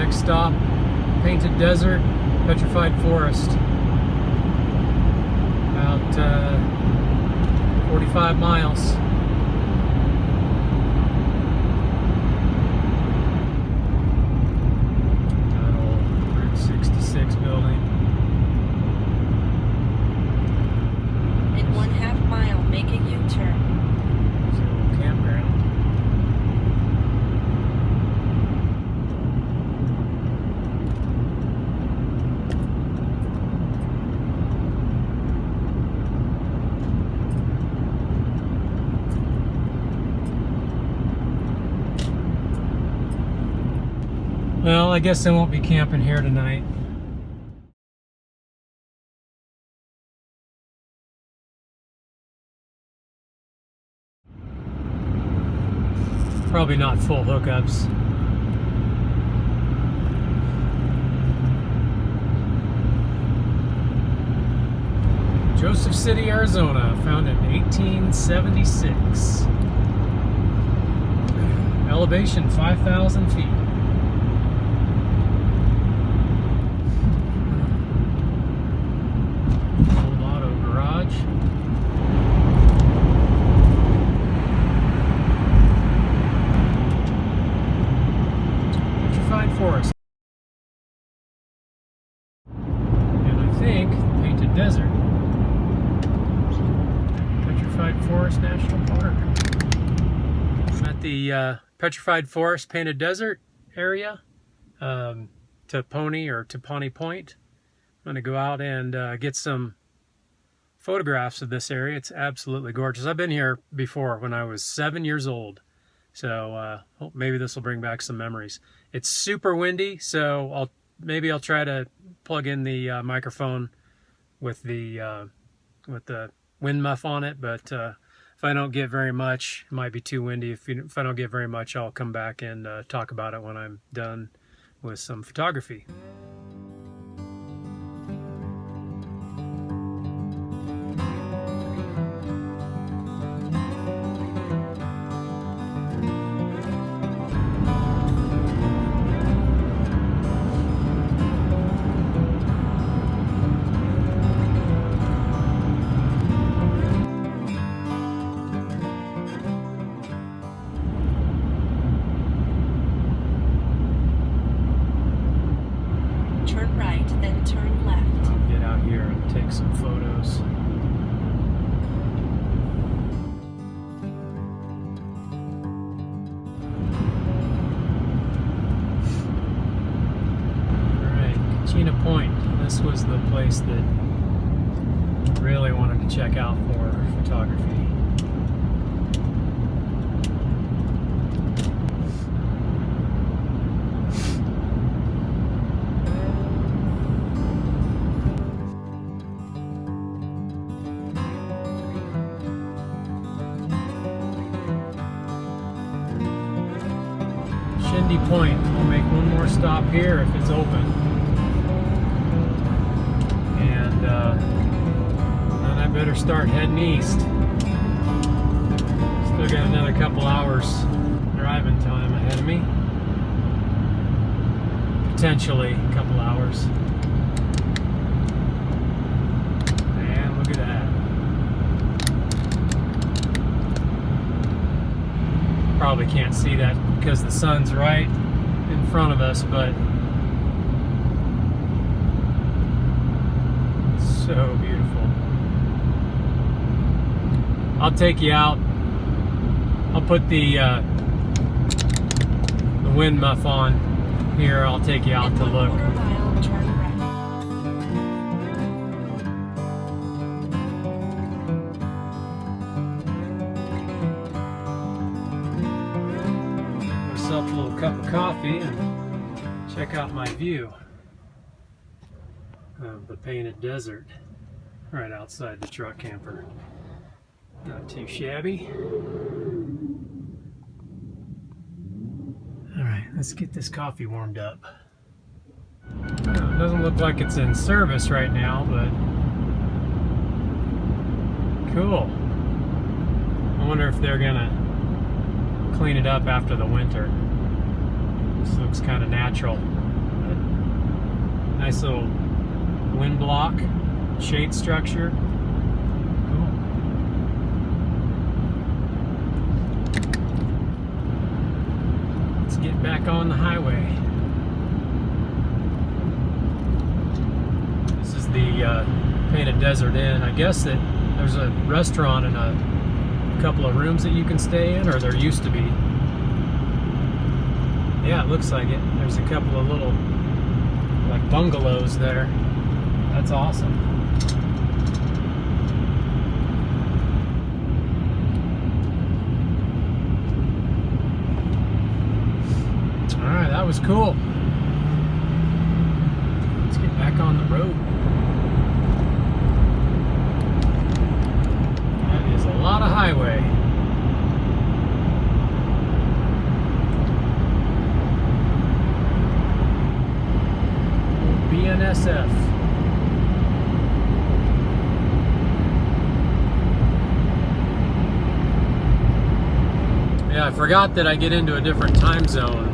Next stop, Painted Desert, Petrified Forest. About 45 miles. That old Route 66 building. In 1/2 mile, make a U-turn. There's a little campground. Well, I guess I won't be camping here tonight. Probably not full hookups. Joseph City, Arizona, founded in 1876. Elevation 5,000 feet. Old auto garage. Petrified Forest. And I think Painted Desert. Petrified Forest National Park. I'm at the Petrified Forest Painted Desert area, Tupani Point. I'm going to go out and get some photographs of this area. It's absolutely gorgeous. I've been here before when I was 7 years old, so maybe this will bring back some memories. It's super windy, so maybe I'll try to plug in the microphone with the wind muff on it, but if I don't get very much, it might be too windy. If I don't get very much, I'll come back and talk about it when I'm done with some photography. Turn right, then turn left. I'll get out here and take some photos. Alright, Jeanna Point. This was the place that I really wanted to check out for photography. Point. I'll make one more stop here if it's open, and then I better start heading east. Still got another couple hours driving time ahead of me, potentially a couple hours. And look at that. Probably can't see that because the sun's right in front of us, but it's so beautiful. I'll take you out. I'll put the wind muff on here. I'll take you out to look. Myself a little cup of coffee and check out my view of the Painted Desert right outside the truck camper. Not too shabby. Alright, let's get this coffee warmed up. It doesn't look like it's in service right now, but cool. I wonder if they're gonna clean it up after the winter. This looks kind of natural. Nice little wind block, shade structure. Cool. Let's get back on the highway. This is the Painted Desert Inn. I guess that there's a restaurant and a couple of rooms that you can stay in, or there used to be. Yeah, it looks like it. There's a couple of little like bungalows there. That's awesome. Alright, that was cool. Let's get back on the road. That is a lot of highway. BNSF. Yeah, I forgot that I get into a different time zone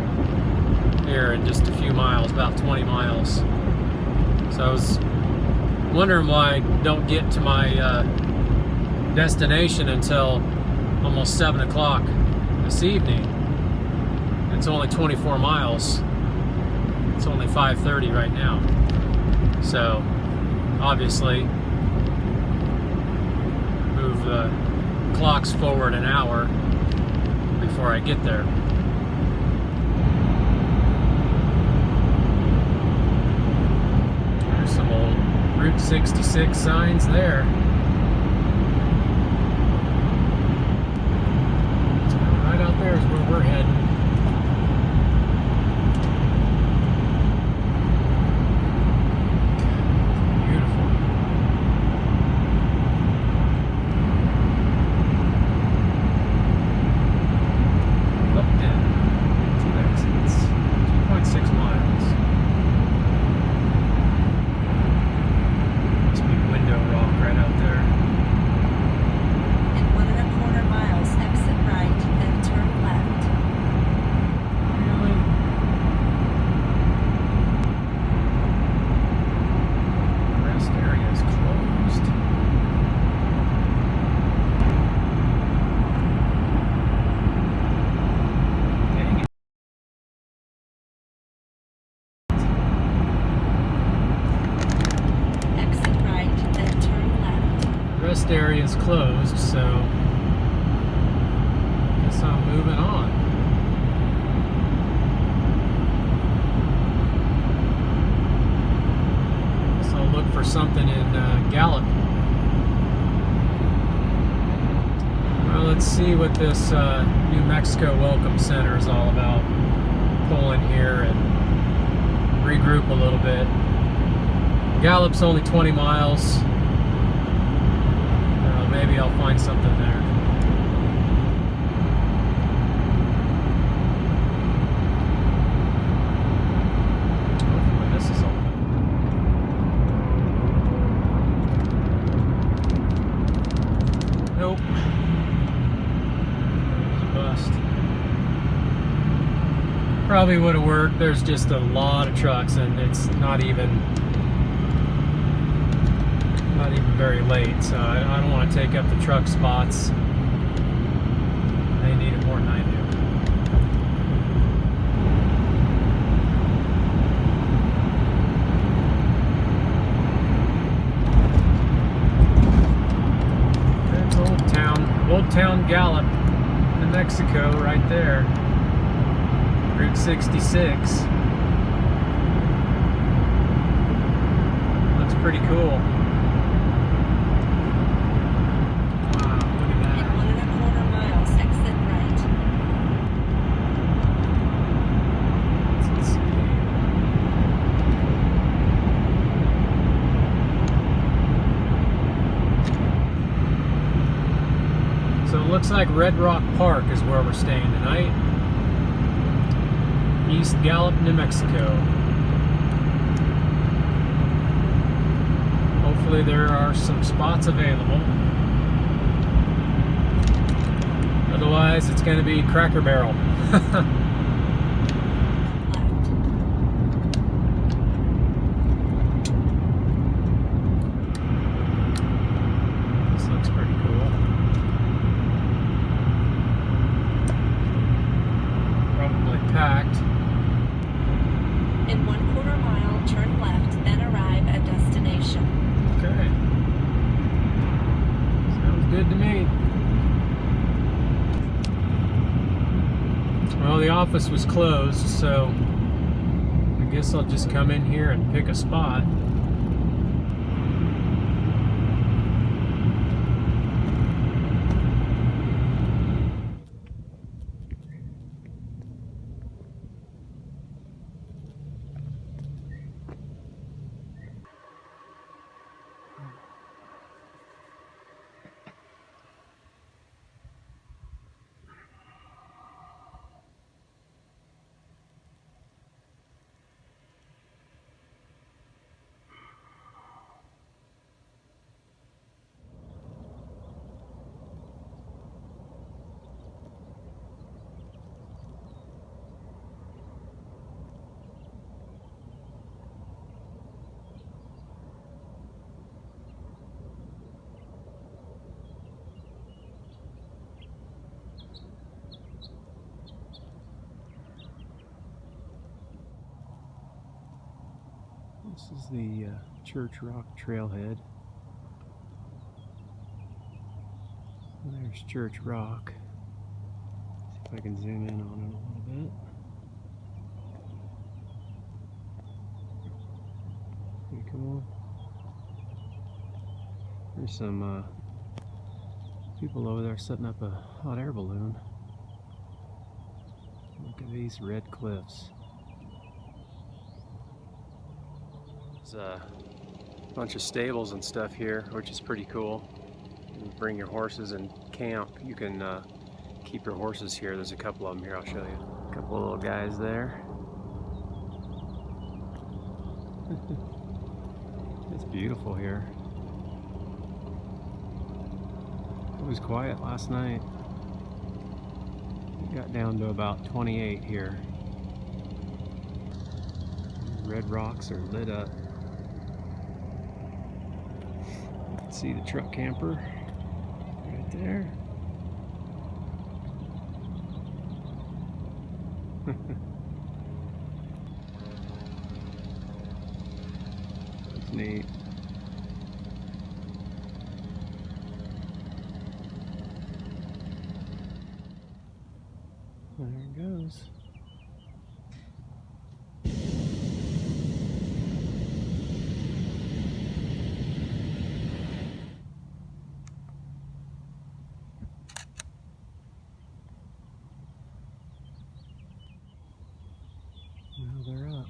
here in just a few miles, about 20 miles. So I was wondering why I don't get to my destination until almost 7 o'clock this evening. It's only 24 miles. It's only 5:30 right now. So obviously move the clocks forward an hour before I get there. There's some old Route 66 signs there. Right out there is where we're heading. Area is closed, so I guess I'm moving on. So I'll look for something in Gallup. Well, let's see what this New Mexico Welcome Center is all about. Pull in here and regroup a little bit. Gallup's only 20 miles. Maybe I'll find something there. Hopefully this is open. Nope. There's a bust. Probably would have worked. There's just a lot of trucks and it's not even very late, so I don't want to take up the truck spots. They need it more than I do. There's Old Town Gallup, New Mexico, right there. Route 66. Looks pretty cool. Looks like Red Rock Park is where we're staying tonight. East Gallup, New Mexico. Hopefully there are some spots available. Otherwise, it's going to be Cracker Barrel. packed. In 1/4 mile, turn left, then arrive at destination. Okay. Sounds good to me. Well, the office was closed, so I guess I'll just come in here and pick a spot. This is the Church Rock Trailhead. There's Church Rock. See if I can zoom in on it a little bit. Pretty cool. There's some people over there setting up a hot air balloon. Look at these red cliffs. There's a bunch of stables and stuff here, which is pretty cool. You bring your horses and camp. You can keep your horses here. There's a couple of them here. I'll show you. A couple of little guys there. It's beautiful here. It was quiet last night. It got down to about 28 here. Red rocks are lit up. You can see the truck camper right there. That's neat. There it goes. Now they're up.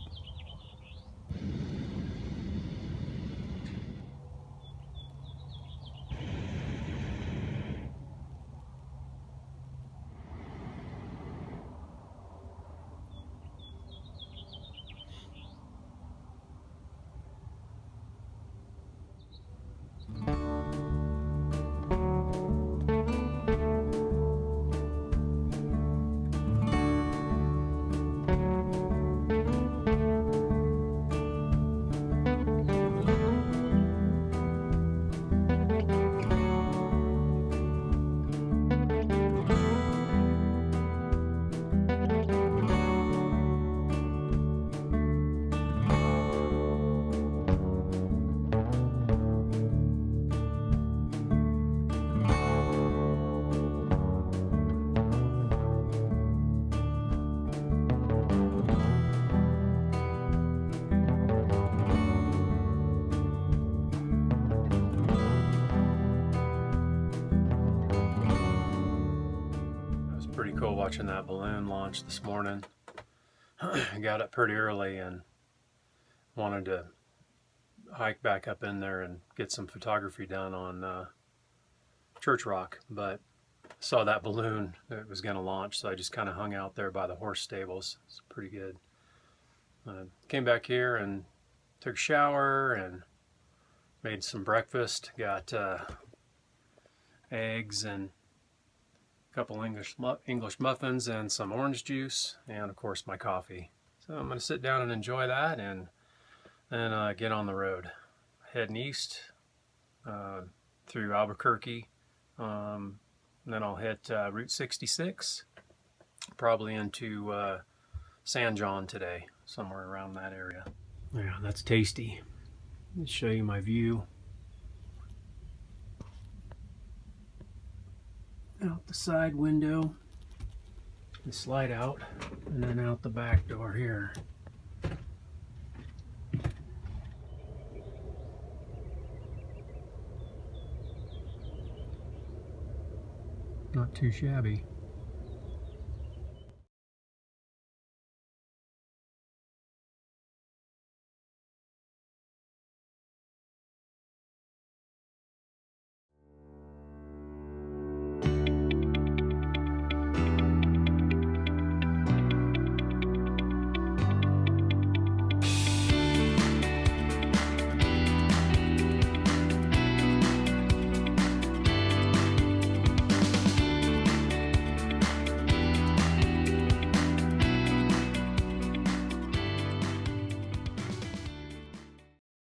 Pretty cool watching that balloon launch this morning. I got up pretty early and wanted to hike back up in there and get some photography done on Church Rock, but saw that balloon that was going to launch, so I just kind of hung out there by the horse stables. It's pretty good. Came back here and took a shower and made some breakfast. Got eggs and couple English muffins and some orange juice, and of course my coffee. So I'm going to sit down and enjoy that, and then get on the road, heading east through Albuquerque. Then I'll hit Route 66, probably into San John today, somewhere around that area. Yeah, that's tasty. Let me show you my view. Out the side window, and slide out, and then out the back door here. Not too shabby.